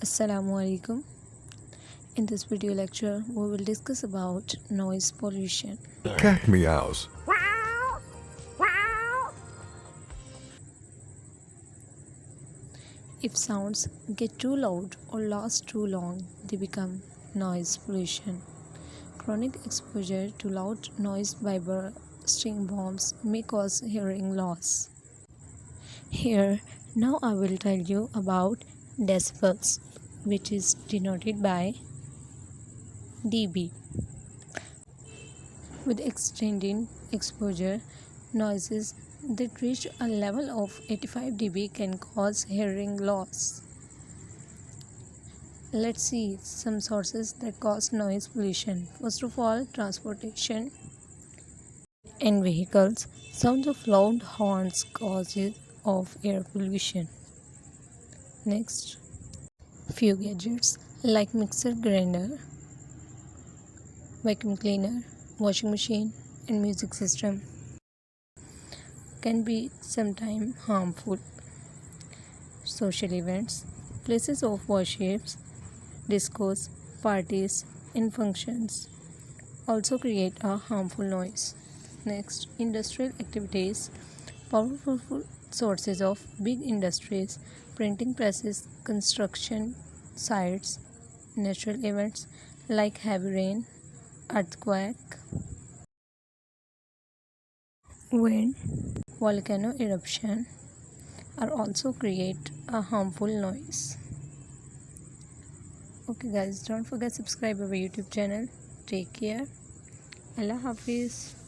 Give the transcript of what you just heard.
Assalamu alaikum. In this video lecture, we will discuss about noise pollution. Cat meows. If sounds get too loud or last too long, they become noise pollution. Chronic exposure to loud noise by bursting bombs may cause hearing loss. Here, now I will tell you about decibels, which is denoted by dB. With extended exposure, noises that reach a level of 85 dB can cause hearing loss. Let's see some sources that cause noise pollution. First of all, transportation and vehicles. Sounds of loud horns causes of air pollution. Next, few gadgets like mixer grinder, vacuum cleaner, washing machine, and music system can be sometimes harmful. Social events, places of worship, discos, parties, and functions also create a harmful noise. Next, industrial activities, powerful sources of big industries, printing presses, construction sites, natural events like heavy rain, earthquake, wind, volcano eruption are also create a harmful noise. Okay guys, don't forget subscribe our YouTube channel. Take care. Allah Hafiz.